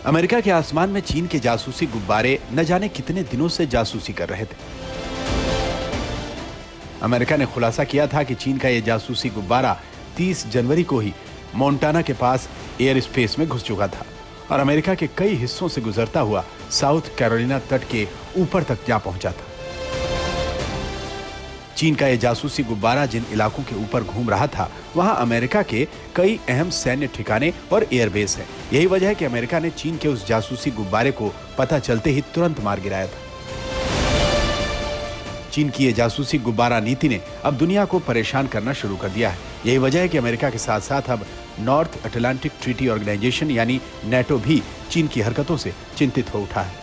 America के आसमान में चीन के जासूसी गुब्बारे न जाने कितने दिनों से जासूसी कर रहे थे। अमेरिका ने खुलासा किया था कि चीन का यह जासूसी गुब्बारा 30 जनवरी को ही मोंटाना के पास एयर स्पेस में घुस चुका था और अमेरिका के कई हिस्सों से गुजरता हुआ साउथ कैरोलिना तट के ऊपर तक जा पहुंचा था। चीन का यह जासूसी गुब्बारा जिन इलाकों के ऊपर घूम रहा था, वहां अमेरिका के कई अहम सैन्य ठिकाने और एयरबेस है। यही वजह है कि अमेरिका ने चीन के उस जासूसी गुब्बारे को पता चलते ही तुरंत मार गिराया था। चीन की यह जासूसी गुब्बारा नीति ने अब दुनिया को परेशान करना शुरू कर दिया है। यही वजह है कि अमेरिका के साथ साथ अब नॉर्थ अटलांटिक ट्रीटी ऑर्गेनाइजेशन यानी नेटो भी चीन की हरकतों से चिंतित हो उठा है।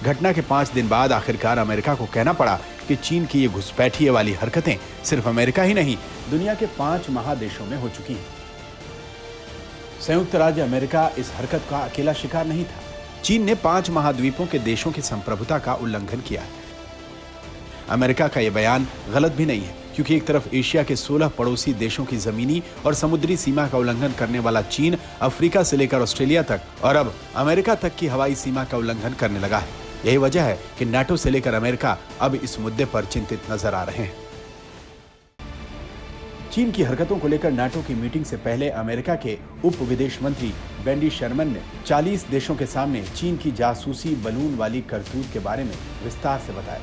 घटना के 5 दिन बाद आखिरकार अमेरिका को कहना पड़ा कि चीन की ये घुसपैठिए वाली हरकतें सिर्फ अमेरिका ही नहीं, दुनिया के 5 महादेशों में हो चुकी हैं। संयुक्त राज्य अमेरिका इस हरकत का अकेला शिकार नहीं था। चीन ने 5 महाद्वीपों के देशों की संप्रभुता का उल्लंघन किया है। अमेरिका का यह बयान गलत भी नहीं है, क्योंकि एक तरफ एशिया के 16 पड़ोसी देशों की जमीनी और समुद्री सीमा का उल्लंघन करने वाला चीन अफ्रीका से लेकर ऑस्ट्रेलिया तक और अब अमेरिका तक की हवाई सीमा का उल्लंघन करने लगा है। यही वजह है कि नाटो से लेकर अमेरिका अब इस मुद्दे पर चिंतित नजर आ रहे हैं। चीन की हरकतों को लेकर नाटो की मीटिंग से पहले अमेरिका के उप विदेश मंत्री वेंडी शर्मन ने 40 देशों के सामने चीन की जासूसी बलून वाली करतूत के बारे में विस्तार से बताया।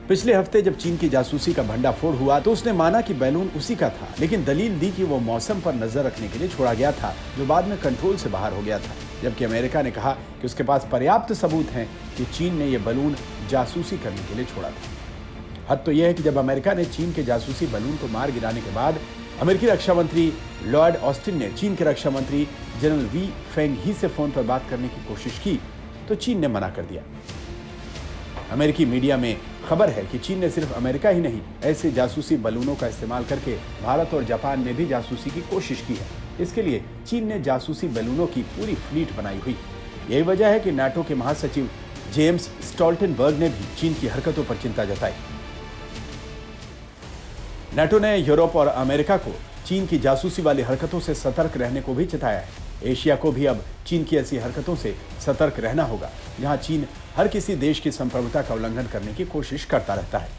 पिछले हफ्ते जब चीन की जासूसी का भंडाफोड़ हुआ तो उसने माना कि बैलून उसी का था, लेकिन दलील दी कि वो मौसम पर नजर रखने के लिए छोड़ा गया था, जो बाद में कंट्रोल से बाहर हो गया था। जबकि अमेरिका ने कहा कि उसके पास पर्याप्त सबूत हैं कि चीन ने यह बलून जासूसी करने के लिए छोड़ा था। हद तो यह है कि जब अमेरिका ने चीन के जासूसी बलून को मार गिराने के बाद अमेरिकी रक्षा मंत्री लॉयड ऑस्टिन ने चीन के रक्षा मंत्री जनरल वी फेंग ही से फोन पर बात करने की कोशिश की तो चीन ने मना कर दिया। अमेरिकी मीडिया में खबर है कि चीन ने सिर्फ अमेरिका ही नहीं, ऐसे जासूसी बलूनों का इस्तेमाल करके भारत और जापान में भी जासूसी की कोशिश की है। इसके लिए चीन ने जासूसी बलूनों की पूरी फ्लीट बनाई हुई। यही वजह है कि नाटो के महासचिव जेम्स स्टोल्टनबर्ग ने भी चीन की हरकतों पर चिंता जताई। नाटो ने यूरोप और अमेरिका को चीन की जासूसी वाली हरकतों से सतर्क रहने को भी चेताया है। एशिया को भी अब चीन की ऐसी हरकतों से सतर्क रहना होगा, जहां चीन हर किसी देश की संप्रभुता का उल्लंघन करने की कोशिश करता रहता है।